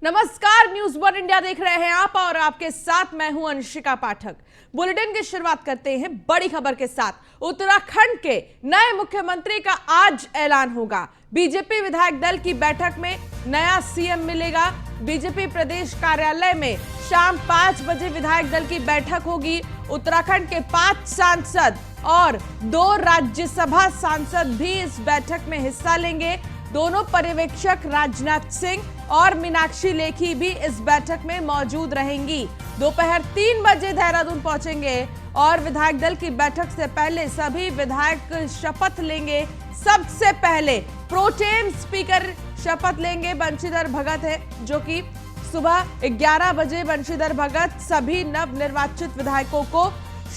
नमस्कार, news one India देख रहे हैं आप और आपके साथ मैं हूं अंशिका पाठक। बुलेटिन की शुरुआत करते हैं बड़ी खबर के साथ। उत्तराखंड के नए मुख्यमंत्री का आज ऐलान होगा। बीजेपी विधायक दल की बैठक में नया सीएम मिलेगा। बीजेपी प्रदेश कार्यालय में शाम 5 बजे विधायक दल की बैठक होगी। उत्तराखंड के 5 सांसद और 2 राज्यसभा सांसद भी इस बैठक में हिस्सा लेंगे। दोनों पर्यवेक्षक राजनाथ सिंह और मीनाक्षी लेखी भी इस बैठक में मौजूद रहेंगी। दोपहर 3 बजे देहरादून पहुंचेंगे और विधायक दल की बैठक से पहले सभी विधायक शपथ लेंगे। सबसे पहले प्रोटेम स्पीकर शपथ लेंगे बंशीधर भगत है, जो कि सुबह 11 बजे बंशीधर भगत सभी नवनिर्वाचित विधायकों को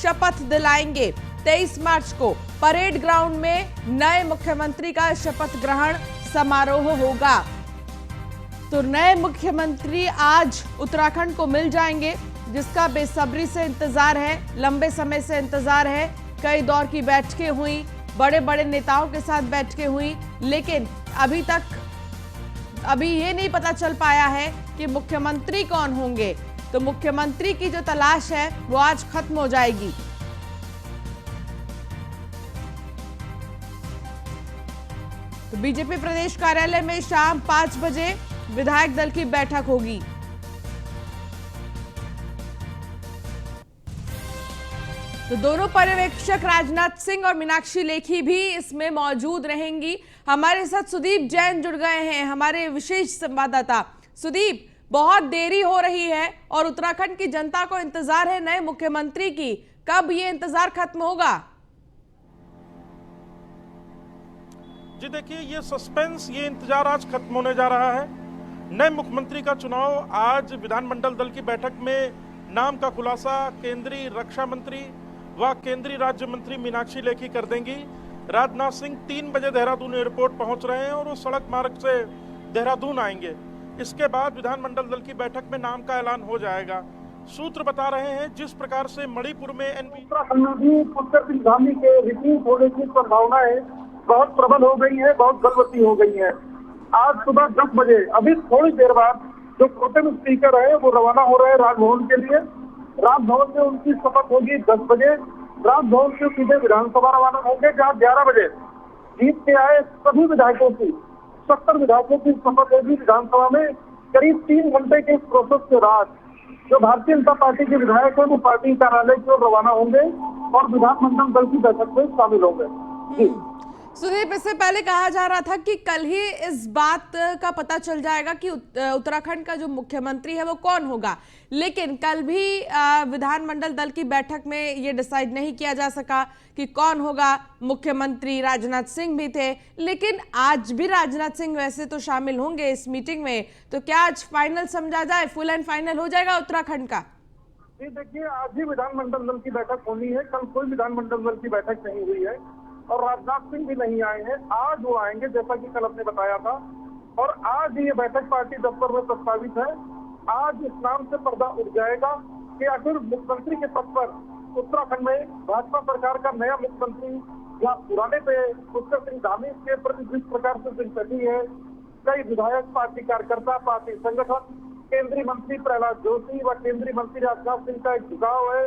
शपथ दिलाएंगे। 23 मार्च को परेड ग्राउंड में नए मुख्यमंत्री का शपथ ग्रहण समारोह होगा। तो नए मुख्यमंत्री आज उत्तराखंड को मिल जाएंगे, जिसका बेसब्री से इंतजार है, लंबे समय से इंतजार है। कई दौर की बैठकें हुई, बड़े बड़े नेताओं के साथ बैठकें हुई, लेकिन अभी ये नहीं पता चल पाया है कि मुख्यमंत्री कौन होंगे। तो मुख्यमंत्री की जो तलाश है वो आज खत्म हो जाएगी। तो बीजेपी प्रदेश कार्यालय में शाम 5 बजे विधायक दल की बैठक होगी। तो दोनों पर्यवेक्षक राजनाथ सिंह और मीनाक्षी लेखी भी इसमें मौजूद रहेंगी। हमारे साथ सुदीप जैन जुड़ गए हैं, हमारे विशेष संवाददाता। सुदीप, बहुत देरी हो रही है और उत्तराखंड की जनता को इंतजार है नए मुख्यमंत्री की। कब ये इंतजार खत्म होगा? जी देखिए, ये सस्पेंस, ये इंतजार आज खत्म होने जा रहा है। नए मुख्यमंत्री का चुनाव आज विधानमंडल दल की बैठक में नाम का खुलासा केंद्रीय रक्षा मंत्री व केंद्रीय राज्य मंत्री मीनाक्षी लेखी कर देंगी। राजनाथ सिंह 3 बजे देहरादून एयरपोर्ट पहुंच रहे हैं और वो सड़क मार्ग से देहरादून आएंगे। इसके बाद विधानमंडल दल की बैठक में नाम का ऐलान हो जाएगा। सूत्र बता रहे हैं जिस प्रकार से मणिपुर में पुष्कर सिंह धामी के रिपीट होने की संभावनाएं बहुत प्रबल हो गई है, बहुत बलवती हो गई है। आज सुबह 10 बजे, अभी थोड़ी देर बाद, जो प्रोटेम स्पीकर है वो रवाना हो रहे हैं राजभवन के लिए। राजभवन में उनकी शपथ होगी 10 बजे। राजभवन से सीधे विधानसभा रवाना होंगे, जहाँ 11 बजे जीत के आए सभी विधायकों की 70 विधायकों की शपथ होगी विधानसभा में। करीब 3 घंटे के इस प्रोसेस के बाद जो भारतीय जनता पार्टी के विधायक है वो पार्टी कार्यालय की ओर रवाना होंगे और विधानमंडल दल की बैठक में शामिल होंगे। सुदीप, इससे पहले कहा जा रहा था कि कल ही इस बात का पता चल जाएगा कि उत्तराखंड का जो मुख्यमंत्री है वो कौन होगा, लेकिन कल भी विधानमंडल दल की बैठक में ये डिसाइड नहीं किया जा सका कि कौन होगा मुख्यमंत्री। राजनाथ सिंह भी थे, लेकिन आज भी राजनाथ सिंह वैसे तो शामिल होंगे इस मीटिंग में। तो क्या आज फाइनल समझा जाए, फुल एंड फाइनल हो जाएगा उत्तराखंड का? जी देखिए, आज ही विधानमंडल दल की बैठक होनी है। कल कोई विधानमंडल दल की बैठक नहीं हुई है और राजनाथ सिंह भी नहीं आए हैं। आज वो आएंगे, जैसा कि कल आपने बताया था, और आज ये बैठक पार्टी दफ्तर में प्रस्तावित है। आज इस नाम से पर्दा उठ जाएगा कि आखिर मुख्यमंत्री के पद पर उत्तराखंड में भाजपा सरकार का नया मुख्यमंत्री या पुराने पे पुष्कर सिंह धामी के प्रति जिस प्रकार से सिंपैथी है, कई विधायक, पार्टी कार्यकर्ता, पार्टी संगठन, केंद्रीय मंत्री प्रहलाद जोशी व केंद्रीय मंत्री राजनाथ सिंह का एक झुकाव है,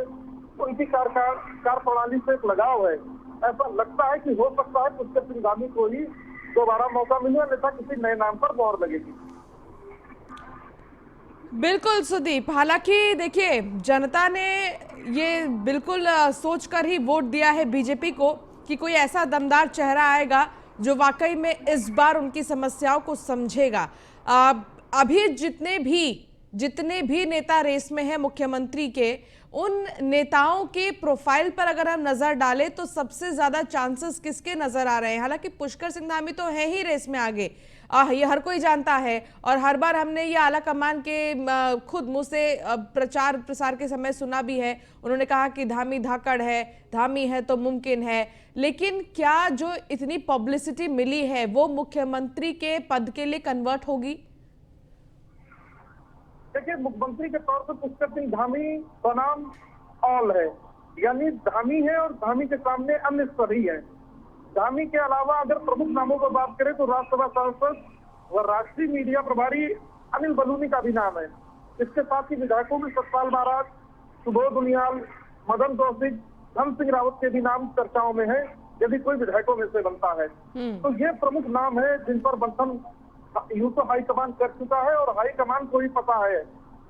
उनकी कार्यप्रणाली से एक लगाव है। ऐसा लगता है कि हो सकता है पुष्कर सिंह धामी को ही दोबारा मौका मिले, अन्यथा किसी नए नाम पर मोहर लगेगी। बिल्कुल सुदीप, हालांकि देखिए, जनता ने ये बिल्कुल सोचकर ही वोट दिया है बीजेपी को कि कोई ऐसा दमदार चेहरा आएगा जो वाकई में इस बार उनकी समस्याओं को समझेगा। अभी जितने भी नेता रेस में हैं मुख्यमंत्री के, उन नेताओं के प्रोफाइल पर अगर हम नजर डालें तो सबसे ज्यादा चांसेस किसके नजर आ रहे हैं? हालांकि पुष्कर सिंह धामी तो है ही रेस में आगे, ये हर कोई जानता है और हर बार हमने ये आला कमान के खुद मुंह से प्रचार प्रसार के समय सुना भी है। उन्होंने कहा कि धामी धाकड़ है, धामी है तो मुमकिन है। लेकिन क्या जो इतनी पब्लिसिटी मिली है वो मुख्यमंत्री के पद के लिए कन्वर्ट होगी? देखिए, मुख्यमंत्री के तौर पर पुष्कर सिंह धामी बनाम ऑल है, यानी धामी है और धामी के सामने अन्य सभी है। धामी के अलावा अगर प्रमुख नामों पर बात करें तो राज्यसभा सांसद व राष्ट्रीय मीडिया प्रभारी अनिल बलूनी का भी नाम है। इसके साथ ही विधायकों में सतपाल महाराज, सुबोध उनियाल, मदन कौशिक, धन सिंह रावत के भी नाम चर्चाओं में है, यदि कोई विधायकों में से बनता है। तो ये प्रमुख नाम है जिन पर मंथन यूं तो हाईकमान कर चुका है और हाईकमान को ही पता है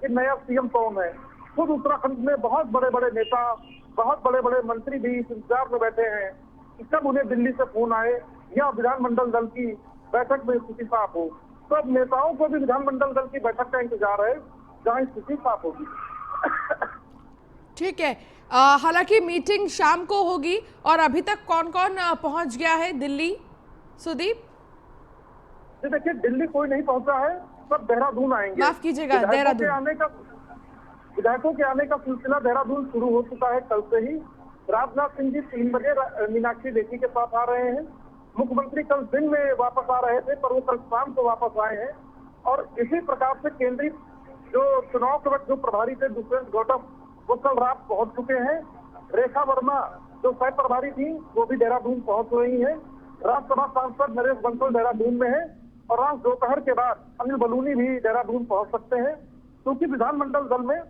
कि नया सीएम कौन है। खुद उत्तराखंड में बहुत बड़े बड़े नेता, बहुत बड़े बड़े मंत्री भी इस इंतजार में बैठे हैं कि कब उन्हें दिल्ली से फोन आए या विधानमंडल दल की बैठक में स्थिति साफ हो। तो अब नेताओं को भी विधानमंडल दल की बैठक का इंतजार है जहां स्थिति साफ होगी। ठीक है, हालांकि मीटिंग शाम को होगी और अभी तक कौन कौन पहुंच गया है दिल्ली? सुदीप जी देखिए, दिल्ली कोई नहीं पहुंचा है, सब देहरादून आएंगे। माफ कीजिएगा, देहरादून। विधायकों के आने का सिलसिला देहरादून शुरू हो चुका है कल से ही। राजनाथ सिंह जी 3 बजे मीनाक्षी लेखी के साथ आ रहे हैं। मुख्यमंत्री कल दिन में वापस आ रहे थे, पर वो कल शाम को वापस आए हैं। और इसी प्रकार से केंद्रीय जो चुनाव के वक्त जो प्रभारी थे दुष्यंत गौतम, वो कल रात पहुंच चुके हैं। रेखा वर्मा जो सह प्रभारी थी वो भी देहरादून पहुंच रही है। राज्यसभा सांसद नरेश बंसल देहरादून में है और आज दोपहर के बाद अनिल बलूनी भी देहरादून पहुंच सकते हैं, क्योंकि विधानमंडल दल में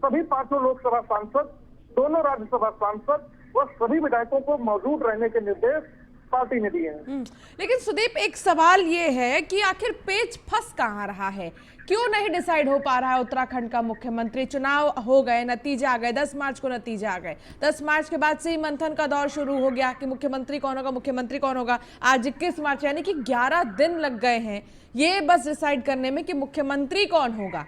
सभी 5 लोकसभा सांसद, दोनों राज्यसभा सांसद व सभी विधायकों को मौजूद रहने के निर्देश पार्टी ने दिए हैं। लेकिन सुदीप, एक सवाल ये है कि आखिर पेच फंस कहाँ रहा है? क्यों नहीं डिसाइड हो पा रहा है उत्तराखंड का मुख्यमंत्री? चुनाव हो गए, नतीजे आ गए, 10 मार्च को नतीजे आ गए। 10 मार्च के बाद से ही मंथन का दौर शुरू हो गया कि मुख्यमंत्री कौन होगा, मुख्यमंत्री कौन होगा। आज 21 मार्च, यानी कि 11 दिन लग गए हैं ये बस डिसाइड करने में कि मुख्यमंत्री कौन होगा।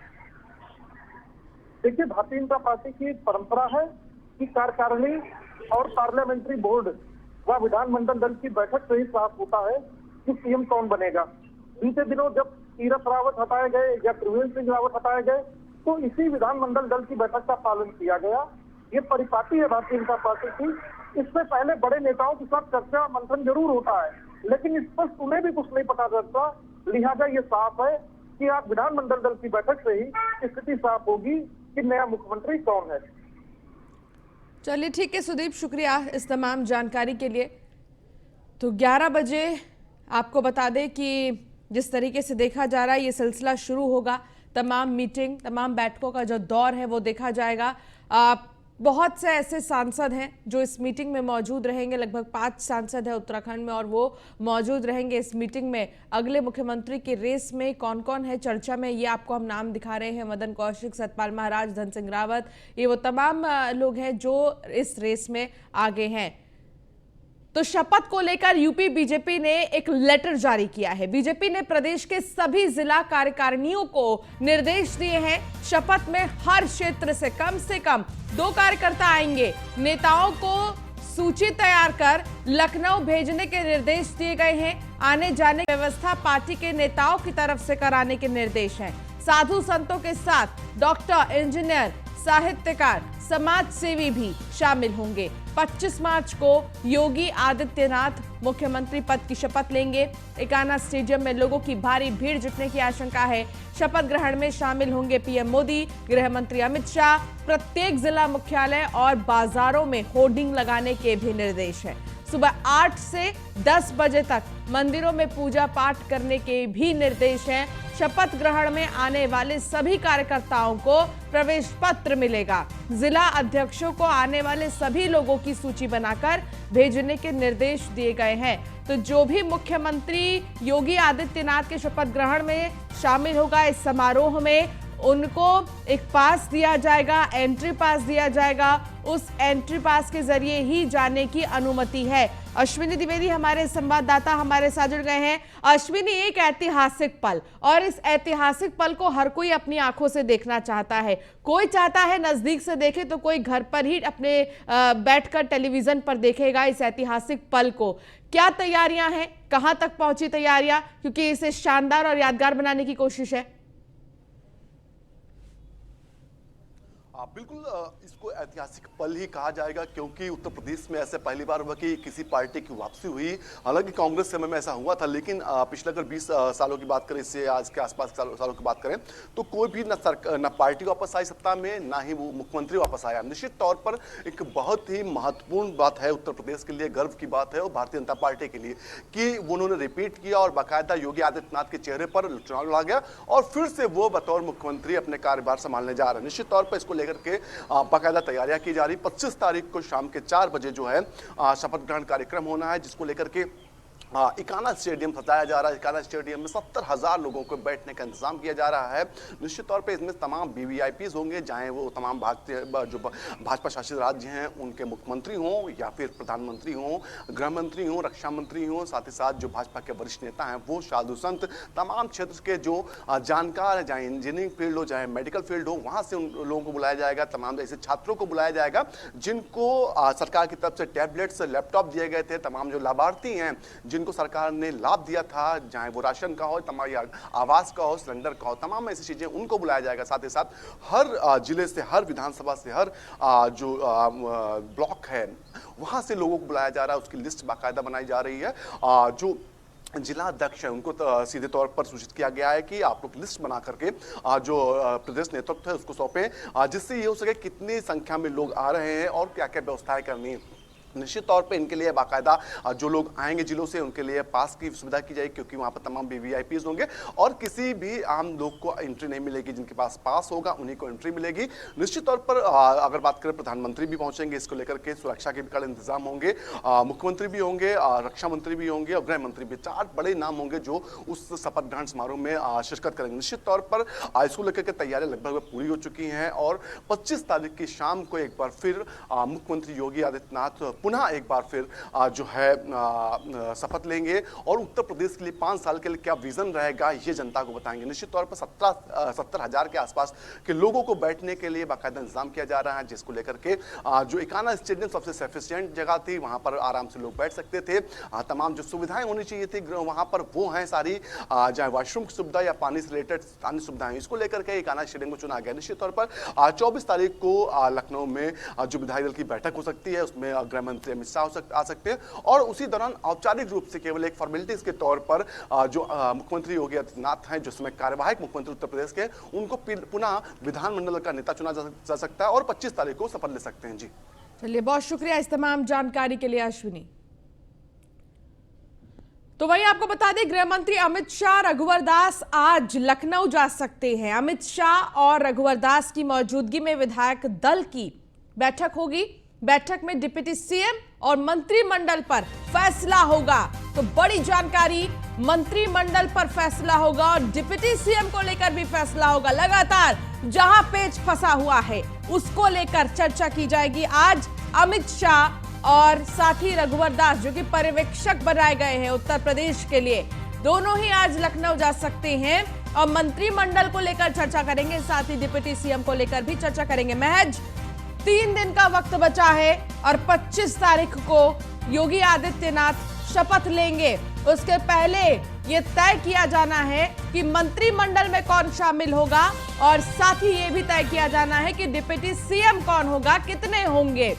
देखिए, भारतीय जनता पार्टी की परंपरा है कि कार्यकारिणी और पार्लियामेंट्री बोर्ड व विधानमंडल दल की बैठक से ही साफ होता है कि सीएम कौन बनेगा। बीते दिनों जब तीरथ रावत हटाए गए या त्रिवेंद्र सिंह रावत हटाए गए तो इसी विधानमंडल दल की बैठक का पालन किया गया। ये परिपाटी है भारतीय जनता पार्टी की। इससे पहले बड़े नेताओं के साथ चर्चा मंथन जरूर होता है, लेकिन इस पर उन्हें भी कुछ नहीं पता चलता। लिहाजा ये साफ है कि आज विधानमंडल दल की बैठक से ही स्थिति साफ होगी कि नया मुख्यमंत्री कौन है। चलिए ठीक है सुदीप, शुक्रिया इस तमाम जानकारी के लिए। तो 11 बजे आपको बता दें कि जिस तरीके से देखा जा रहा है ये सिलसिला शुरू होगा। तमाम मीटिंग, तमाम बैठकों का जो दौर है वो देखा जाएगा। बहुत से ऐसे सांसद हैं जो इस मीटिंग में मौजूद रहेंगे। लगभग 5 सांसद हैं उत्तराखंड में और वो मौजूद रहेंगे इस मीटिंग में। अगले मुख्यमंत्री की रेस में कौन कौन है चर्चा में, ये आपको हम नाम दिखा रहे हैं। मदन कौशिक, सतपाल महाराज, धन सिंह रावत, ये वो तमाम लोग हैं जो इस रेस में आगे हैं। तो शपथ को लेकर यूपी बीजेपी ने एक लेटर जारी किया है। बीजेपी ने प्रदेश के सभी जिला कार्यकारिणियों को निर्देश दिए हैं। शपथ में हर क्षेत्र से कम 2 कार्यकर्ता आएंगे। नेताओं को सूची तैयार कर लखनऊ भेजने के निर्देश दिए गए हैं। आने जाने की व्यवस्था पार्टी के नेताओं की तरफ से कराने के निर्देश हैं। साधु संतों के साथ डॉक्टर, इंजीनियर, साहित्यकार, समाज सेवी भी शामिल होंगे। 25 मार्च को योगी आदित्यनाथ मुख्यमंत्री पद की शपथ लेंगे। एकाना स्टेडियम में लोगों की भारी भीड़ जुटने की आशंका है। शपथ ग्रहण में शामिल होंगे पीएम मोदी, गृह मंत्री अमित शाह। प्रत्येक जिला मुख्यालय और बाजारों में होर्डिंग लगाने के भी निर्देश हैं। सुबह 8 से 10 बजे तक मंदिरों में पूजा पाठ करने के भी निर्देश हैं। शपथ ग्रहण में आने वाले सभी कार्यकर्ताओं को प्रवेश पत्र मिलेगा। जिला अध्यक्षों को आने वाले सभी लोगों की सूची बनाकर भेजने के निर्देश दिए गए हैं। तो जो भी मुख्यमंत्री योगी आदित्यनाथ के शपथ ग्रहण में शामिल होगा इस समारोह में, उनको एक पास दिया जाएगा, एंट्री पास दिया जाएगा। उस एंट्री पास के जरिए ही जाने की अनुमति है। अश्विनी द्विवेदी हमारे संवाददाता हमारे साथ जुड़ गए हैं। अश्विनी, एक ऐतिहासिक पल, और इस ऐतिहासिक पल को हर कोई अपनी आंखों से देखना चाहता है। कोई चाहता है नजदीक से देखे तो कोई घर पर ही अपने बैठकर टेलीविजन पर देखेगा इस ऐतिहासिक पल को। क्या तैयारियां हैं, कहां तक पहुंची तैयारियां, क्योंकि इसे शानदार और यादगार बनाने की कोशिश है। बिल्कुल इसको ऐतिहासिक पल ही कहा जाएगा, क्योंकि उत्तर प्रदेश में ऐसे पहली बार हुआ कि किसी पार्टी की वापसी हुई। हालांकि कांग्रेस समय में ऐसा हुआ था, लेकिन पिछले अगर 20 सालों की बात करें, इससे आज के आसपास सालों की बात करें, तो कोई भी न पार्टी वापस आई सत्ता में, ना ही वो मुख्यमंत्री वापस आया। निश्चित तौर पर एक बहुत ही महत्वपूर्ण बात है उत्तर प्रदेश के लिए, गर्व की बात है और भारतीय जनता पार्टी के लिए कि उन्होंने रिपीट किया और बाकायदा योगी आदित्यनाथ के चेहरे पर चुनाव लड़ा गया और फिर से वो बतौर मुख्यमंत्री अपने कार्यभार संभालने जा रहे हैं। निश्चित तौर पर इसको लेकर के बाकायदा तैयारियां की जा रही। 25 तारीख को शाम के 4 बजे जो है शपथ ग्रहण कार्यक्रम होना है, जिसको लेकर के इकाना स्टेडियम सजाया जा रहा है। इकाना स्टेडियम में 70,000 लोगों को बैठने का इंतजाम किया जा रहा है। निश्चित तौर पे इसमें तमाम वीवीआईपीज होंगे, चाहे वो तमाम जो भाजपा शासित राज्य हैं उनके मुख्यमंत्री हों या फिर प्रधानमंत्री हों, गृह मंत्री हों, रक्षा मंत्री हों, साथ ही साथ जो भाजपा के वरिष्ठ नेता हैं वो साधु संत, तमाम क्षेत्र के जो जानकार हैं, चाहे इंजीनियरिंग फील्ड हो चाहे मेडिकल फील्ड हो, वहाँ से उन लोगों को बुलाया जाएगा। तमाम ऐसे छात्रों को बुलाया जाएगा जिनको सरकार की तरफ से टैबलेट्स, लैपटॉप दिए गए थे। तमाम जो लाभार्थी हैं जिनको सरकार ने लाभ दिया था, चाहे वो राशन का हो, तमाम आवास का हो, सिलेंडर का हो, तमाम ऐसी चीजें उनको बुलाया जाएगा। साथ ही साथ हर जिले से, हर विधानसभा से, हर जो ब्लॉक है वहां से लोगों को बुलाया जा रहा है। उसकी लिस्ट बाकायदा बनाई जा रही है। जो जिला अध्यक्ष है उनको सीधे तौर पर सूचित किया गया है कि आप लोग लिस्ट बना करके जो प्रदेश नेतृत्व है उसको सौंपें, जिससे ये हो सके कितनी संख्या में लोग आ रहे हैं और क्या क्या व्यवस्थाएं करनी है। निश्चित तौर पे इनके लिए बाकायदा जो लोग आएंगे जिलों से उनके लिए पास की सुविधा की जाएगी, क्योंकि वहाँ पर तमाम वीवीआईपीज होंगे और किसी भी आम लोग को एंट्री नहीं मिलेगी। जिनके पास पास होगा उन्हीं को एंट्री मिलेगी। निश्चित तौर पर अगर बात करें, प्रधानमंत्री भी पहुंचेंगे, इसको लेकर के सुरक्षा के भी कड़े इंतजाम होंगे। मुख्यमंत्री भी होंगे, रक्षा मंत्री भी होंगे और गृह मंत्री भी। 4 बड़े नाम होंगे जो उस शपथ ग्रहण समारोह में शिरकत करेंगे। निश्चित तौर पर इसको लेकर के तैयारियां लगभग पूरी हो चुकी हैं और 25 तारीख की शाम को एक बार फिर मुख्यमंत्री योगी आदित्यनाथ पुनः एक बार फिर जो है शपथ लेंगे और उत्तर प्रदेश के लिए 5 साल के लिए क्या विजन रहेगा ये जनता को बताएंगे। निश्चित तौर पर 70,000 के आसपास के लोगों को बैठने के लिए बाकायदा इंतजाम किया जा रहा है, जिसको लेकर के जो इकाना स्टेडियम सबसे सफिशिएंट जगह थी, वहां पर आराम से लोग बैठ सकते थे। तमाम जो सुविधाएं होनी चाहिए थी वहां पर वो हैं सारी, चाहे वॉशरूम की सुविधा या पानी से रिलेटेड अन्य सुविधाएं, इसको लेकर के इकाना स्टेडियम को चुना गया। निश्चित तौर पर 24 तारीख को लखनऊ में जो विधायक दल की बैठक हो सकती है उसमें गृह मंत्री अमित शाह आ सकते हैं और उसी दौरान औपचारिक रूप से केवल एक फॉर्मेलिटीज के तौर पर जो मुख्यमंत्री योगी आदित्यनाथ हैं, जो समय कार्यवाहक मुख्यमंत्री उत्तर प्रदेश के, उनको पुनः विधानमंडल का नेता चुना जा सकता है और 25 तारीख को शपथ ले सकते हैं। जी चलिए, बहुत शुक्रिया इस तमाम जानकारी के लिए अश्विनी। तो वहीं आपको बता दें, गृह मंत्री अमित शाह, रघुवर दास आज लखनऊ जा सकते हैं। अमित शाह और रघुवर दास की मौजूदगी में विधायक दल की बैठक होगी। बैठक में डिप्टी सीएम और मंत्रिमंडल पर फैसला होगा। तो बड़ी जानकारी, मंत्रिमंडल पर फैसला होगा और डिप्टी सीएम को लेकर भी फैसला होगा। लगातार जहां पेच फंसा हुआ है उसको लेकर चर्चा की जाएगी। आज अमित शाह और साथ ही रघुवर दास, जो कि पर्यवेक्षक बनाए गए हैं उत्तर प्रदेश के लिए, दोनों ही आज लखनऊ जा सकते हैं और मंत्रिमंडल को लेकर चर्चा करेंगे। साथ ही डिप्टी सीएम को लेकर भी चर्चा करेंगे। महज 3 दिन का वक्त बचा है और 25 तारीख को योगी आदित्यनाथ शपथ लेंगे। उसके पहले यह तय किया जाना है कि मंत्रिमंडल में कौन शामिल होगा और साथ ही यह भी तय किया जाना है कि डिप्टी सीएम कौन होगा, कितने होंगे।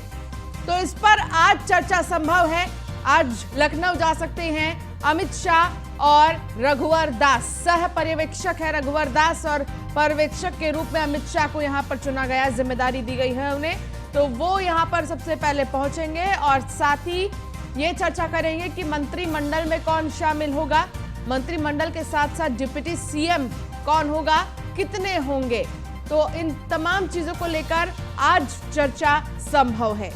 तो इस पर आज चर्चा संभव है। आज लखनऊ जा सकते हैं अमित शाह और रघुवर दास। सह पर्यवेक्षक है रघुवर दास और पर्यवेक्षक के रूप में अमित शाह को यहां पर चुना गया, जिम्मेदारी दी गई है उन्हें। तो वो यहां पर सबसे पहले पहुंचेंगे और साथ ही ये चर्चा करेंगे कि मंत्रिमंडल में कौन शामिल होगा, मंत्रिमंडल के साथ साथ डिप्टी सीएम कौन होगा, कितने होंगे। तो इन तमाम चीजों को लेकर आज चर्चा संभव है।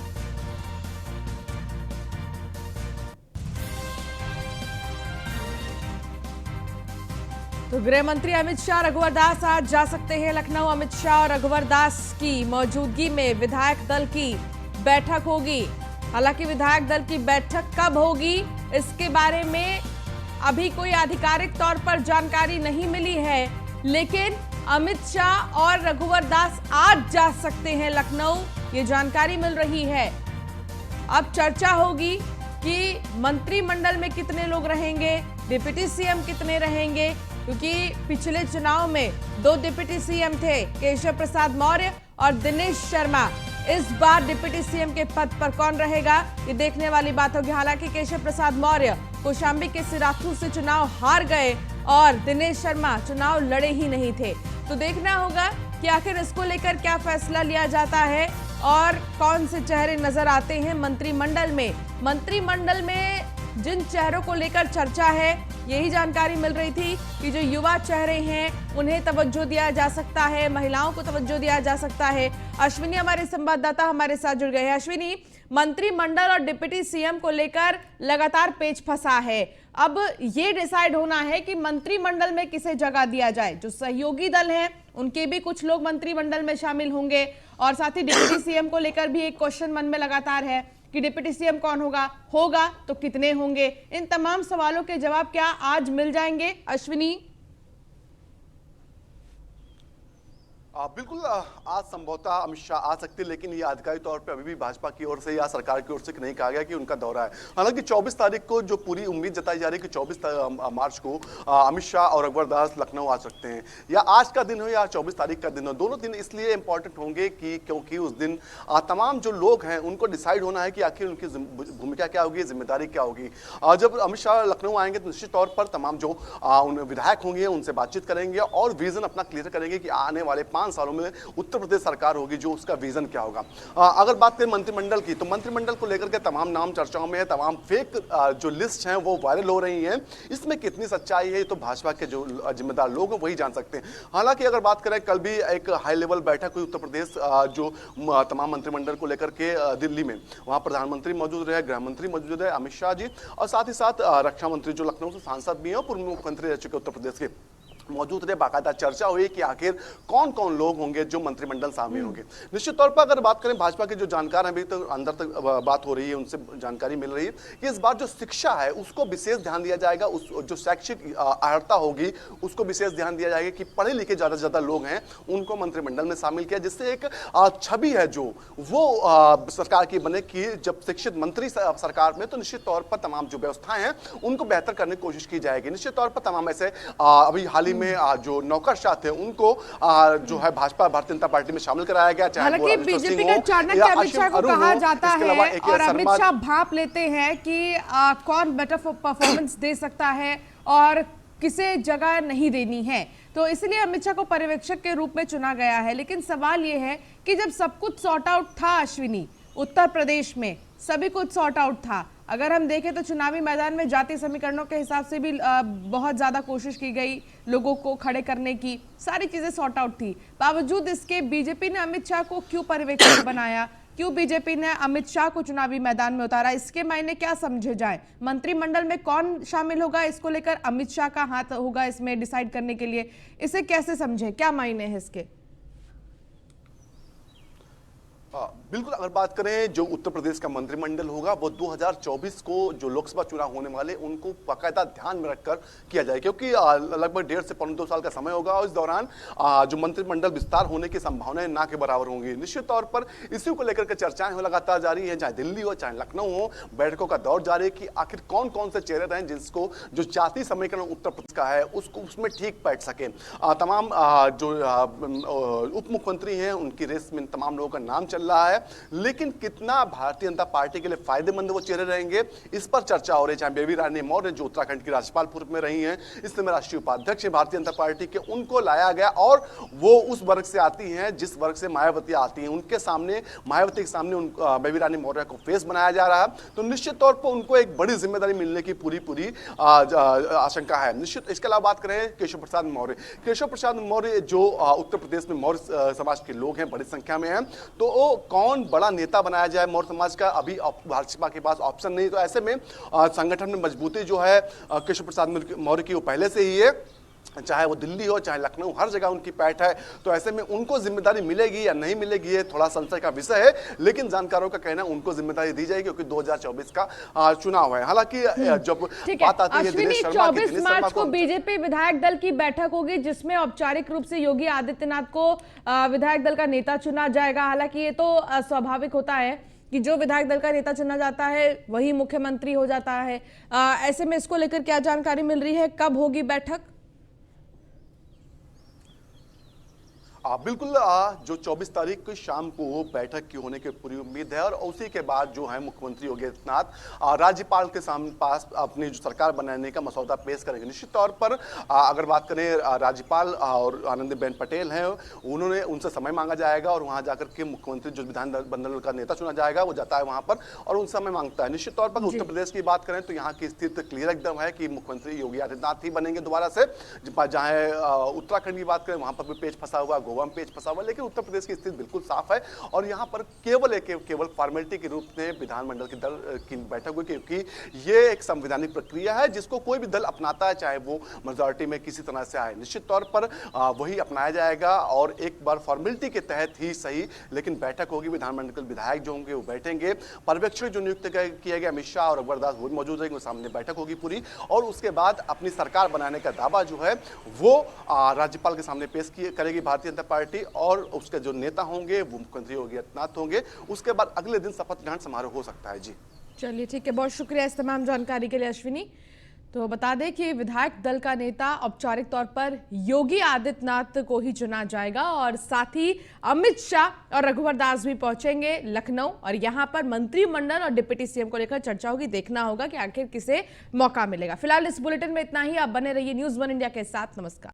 तो गृह मंत्री अमित शाह, रघुवर दास आज जा सकते हैं लखनऊ। अमित शाह और रघुवर दास की मौजूदगी में विधायक दल की बैठक होगी। हालांकि विधायक दल की बैठक कब होगी इसके बारे में अभी कोई आधिकारिक तौर पर जानकारी नहीं मिली है, लेकिन अमित शाह और रघुवर दास आज जा सकते हैं लखनऊ, ये जानकारी मिल रही है। अब चर्चा होगी कि मंत्रिमंडल में कितने लोग रहेंगे, डिप्टी सीएम कितने रहेंगे, क्योंकि पिछले चुनाव में 2 डिप्टी सीएम थे, केशव प्रसाद मौर्य और दिनेश शर्मा। इस बार डिप्टी सीएम के पद पर कौन रहेगा, ये देखने वाली बात होगी। हालांकि केशव प्रसाद मौर्य कौशांबी के सिराथू से चुनाव हार गए और दिनेश शर्मा चुनाव लड़े ही नहीं थे। तो देखना होगा कि आखिर इसको लेकर क्या फैसला लिया जाता है और कौन से चेहरे नजर आते हैं मंत्रिमंडल में। मंत्रिमंडल में जिन चेहरों को लेकर चर्चा है, यही जानकारी मिल रही थी कि जो युवा चेहरे हैं उन्हें तवज्जो दिया जा सकता है, महिलाओं को तवज्जो दिया जा सकता है। अश्विनी हमारे संवाददाता हमारे साथ जुड़ गए हैं। अश्विनी, मंत्रिमंडल और डिप्टी सीएम को लेकर लगातार पेच फंसा है। अब ये डिसाइड होना है कि मंत्रिमंडल में किसे जगह दिया जाए। जो सहयोगी दल हैं उनके भी कुछ लोग मंत्रिमंडल में शामिल होंगे और साथ ही डिप्टी सीएम को लेकर भी एक क्वेश्चन मन में लगातार है कि डिप्टी सीएम कौन होगा तो कितने होंगे। इन तमाम सवालों के जवाब क्या आज मिल जाएंगे अश्विनी? बिल्कुल, आज संभवतः अमित शाह आ सकते हैं, लेकिन ये आधिकारिक तौर पे अभी भी भाजपा की ओर से या सरकार की ओर से नहीं कहा गया कि उनका दौरा है। हालांकि 24 तारीख को जो पूरी उम्मीद जताई जा रही है कि 24 मार्च को अमित शाह और अकबर दास लखनऊ आ सकते हैं, या आज का दिन हो या 24 तारीख का दिन हो, दोनों दिन इसलिए इंपॉर्टेंट होंगे कि क्योंकि उस दिन तमाम जो लोग हैं उनको डिसाइड होना है कि आखिर उनकी भूमिका क्या होगी, जिम्मेदारी क्या होगी। जब अमित शाह लखनऊ आएंगे तो निश्चित तौर पर तमाम जो विधायक होंगे उनसे बातचीत करेंगे और विजन अपना क्लियर करेंगे कि आने वाले 5 सालों में उत्तर प्रदेश सरकार होगी, जो उसका विजन क्या होगा। अगर बात करें मंत्रिमंडल की, तो मंत्रिमंडल को लेकर के तमाम नाम चर्चाओं में है, तमाम फेक जो लिस्ट हैं वो वायरल हो रही हैं। इसमें कितनी सच्चाई है तो भाजपा के जो जिम्मेदार लोग हैं वही जान सकते हैं। हालांकि अगर बात करें, कल भी एक हाई लेवल बैठक हुई उत्तर प्रदेश जो तमाम मंत्रिमंडल को लेकर के दिल्ली में, वहां प्रधानमंत्री मौजूद रहे, गृह मंत्री मौजूद रहे, अमित शाह जी, और साथ ही साथ रक्षा मंत्री जो लखनऊ से सांसद भी हैं और पूर्व मुख्यमंत्री रह चुके उत्तर प्रदेश के मौजूद रहे। बाकायदा चर्चा हुई कि आखिर कौन कौन लोग होंगे जो मंत्रिमंडल शामिल होंगे। निश्चित तौर पर अगर बात करें भाजपा के जो जानकार हैं, अभी तो अंदर तक बात हो रही है, उनसे जानकारी मिल रही है कि इस बार जो शिक्षा है उसको विशेष ध्यान दिया जाएगा। उस जो शैक्षिक अर्हता होगी उसको विशेष ध्यान दिया जाएगा कि पढ़े लिखे ज्यादा से ज्यादा लोग हैं उनको मंत्रिमंडल में शामिल किया, जिससे एक छवि है जो वो सरकार की बने कि जब शिक्षित मंत्री सरकार में, तो निश्चित तौर पर तमाम जो व्यवस्थाएं हैं उनको बेहतर करने की कोशिश की जाएगी। निश्चित तौर पर तमाम ऐसे अभी हाल ही में जो नौकरशाह थे उनको जो है भाजपा भारतीय जनता पार्टी में शामिल कराया गया। हालांकि बीजेपी का चाणक्य अमित शाह को कहा जाता है और अमित शाह भाप लेते हैं कि कौन बेटर परफॉर्मेंस दे सकता है और किसे जगह नहीं देनी है, तो इसलिए अमित शाह को पर्यवेक्षक के रूप में चुना गया है। लेकिन सवाल यह है कि जब सब कुछ सॉर्ट आउट था अश्विनी, उत्तर प्रदेश में सभी कुछ सॉर्ट आउट था, अगर हम देखें तो चुनावी मैदान में जातीय समीकरणों के हिसाब से भी बहुत ज्यादा कोशिश की गई लोगों को खड़े करने की, सारी चीजें सॉर्ट आउट थी। बावजूद इसके बीजेपी ने अमित शाह को क्यों पर्यवेक्षक बनाया, क्यों बीजेपी ने अमित शाह को चुनावी मैदान में उतारा? इसके मायने क्या समझे जाए? मंत्रिमंडल में कौन शामिल होगा, इसको लेकर अमित शाह का हाथ होगा इसमें डिसाइड करने के लिए, इसे कैसे समझे, क्या मायने हैं इसके? बिल्कुल, अगर बात करें जो उत्तर प्रदेश का मंत्रिमंडल होगा वो 2024 को जो लोकसभा चुनाव होने वाले उनको बाकायदा ध्यान में रखकर किया जाए, क्योंकि लगभग 1.5 से 2 साल का समय होगा और इस दौरान जो मंत्रिमंडल विस्तार होने की संभावनाएं ना के बराबर होंगी। निश्चित तौर पर इसी को लेकर के चर्चाएं लगातार जारी है, चाहे दिल्ली हो चाहे लखनऊ हो, बैठकों का दौर जारी है कि आखिर कौन कौन से चेहरे रहें जिसको जो जातीय समीकरण उत्तर प्रदेश का है उसको उसमें ठीक बैठ सके। तमाम जो उप मुख्यमंत्री हैं उनकी रेस में तमाम लोगों का नाम चल रहा है, लेकिन कितना भारतीय जनता पार्टी के लिए फायदेमंद वो चेहरे रहेंगे इस पर चर्चा हो रही है। चाहे बेबी रानी मौर्य जो उत्तराखंड की राज्यपाल पूर्व में रही हैं, इस समय राष्ट्रीय उपाध्यक्ष है भारतीय जनता पार्टी के, उनको लाया गया और वो उस वर्ग से आती हैं जिस वर्ग से मायावती आती हैं। उनके सामने, मायावती के सामने बेबी रानी मौर्य को फेस बनाया जा रहा है, तो निश्चित तौर पर उनको एक बड़ी जिम्मेदारी मिलने की पूरी आशंका है। निश्चित इसके अलावा बात करें केशव प्रसाद मौर्य, केशव प्रसाद मौर्य जो उत्तर प्रदेश में मौर्य समाज के लोग हैं बड़ी संख्या में हैं, तो वो कौन बड़ा नेता बनाया जाए मौर्य समाज का, अभी भाजपा के पास ऑप्शन नहीं। तो ऐसे में संगठन में मजबूती जो है केशव प्रसाद मौर्य की वो पहले से ही है, चाहे वो दिल्ली हो चाहे लखनऊ, हर जगह उनकी पैठ है। तो ऐसे में उनको जिम्मेदारी मिलेगी या नहीं मिलेगी ये थोड़ा संशय का विषय है, लेकिन जानकारों का कहना है उनको जिम्मेदारी दी जाएगी क्योंकि 2024 का चुनाव है। हालांकि जब बात आती है दिनेश शर्मा की, 24 मार्च को बीजेपी विधायक दल की बैठक होगी जिसमें औपचारिक रूप से योगी आदित्यनाथ को विधायक दल का नेता चुना जाएगा। हालांकि ये तो स्वाभाविक होता है कि जो विधायक दल का नेता चुना जाता है वही मुख्यमंत्री हो जाता है। ऐसे में इसको लेकर क्या जानकारी मिल रही है, कब होगी बैठक? बिल्कुल जो 24 तारीख को शाम को बैठक की होने की पूरी उम्मीद है और उसी के बाद जो है मुख्यमंत्री योगी आदित्यनाथ राज्यपाल के सामने पास अपनी जो सरकार बनाने का मसौदा पेश करेंगे। निश्चित तौर पर अगर बात करें राज्यपाल और आनंदीबेन पटेल हैं, उन्होंने उनसे समय मांगा जाएगा और वहां जाकर के मुख्यमंत्री जो विधानमंडल का नेता चुना जाएगा वो जाता है वहां पर और उनसे समय मांगता है। निश्चित तौर पर उत्तर प्रदेश की बात करें तो यहाँ की स्थिति क्लियर एकदम है कि मुख्यमंत्री योगी आदित्यनाथ ही बनेंगे दोबारा से। जहां उत्तराखंड की बात करें वहां पर भी पेच फंसा हुआ, गोवा में पेच फंसा हुआ, लेकिन उत्तर प्रदेश की स्थिति बिल्कुल साफ है और यहाँ पर केवल फॉर्मेलिटी के रूप में विधानमंडल की दल की बैठक हुई, क्योंकि ये एक संवैधानिक प्रक्रिया है जिसको कोई भी दल अपनाता है, चाहे वो मेजॉरिटी में किसी तरह से आए, निश्चित तौर पर वही अपनाया जाएगा और एक बार फॉर्मेलिटी के तहत ही सही, लेकिन बैठक होगी। विधानमंडल विधायक जो होंगे वो बैठेंगे, पर्यवेक्षक जो नियुक्त किए गए अमित शाह और अकबर दास वो भी मौजूद रहेंगे, सामने बैठक होगी पूरी और उसके बाद अपनी सरकार बनाने का दावा जो है वो राज्यपाल के सामने पेश करेगी भारतीय जनता पार्टी और उसके जो नेता होंगे वो मुख्यमंत्री योगी आदित्यनाथ होंगे। उसके बाद अगले दिन शपथ ग्रहण समारोह हो सकता है। जी चलिए ठीक है, बहुत शुक्रिया इस तमाम जानकारी के लिए अश्विनी। तो बता दें कि विधायक दल का नेता औपचारिक तौर पर योगी आदित्यनाथ को ही चुना जाएगा और साथ ही अमित शाह और रघुवर दास भी पहुंचेंगे लखनऊ और यहां पर मंत्रिमंडल और डिप्टी सीएम को लेकर चर्चा होगी। देखना होगा कि आखिर किसे मौका मिलेगा। फिलहाल इस बुलेटिन में इतना ही। आप बने रहिए न्यूज़ 1 इंडिया के साथ। नमस्कार।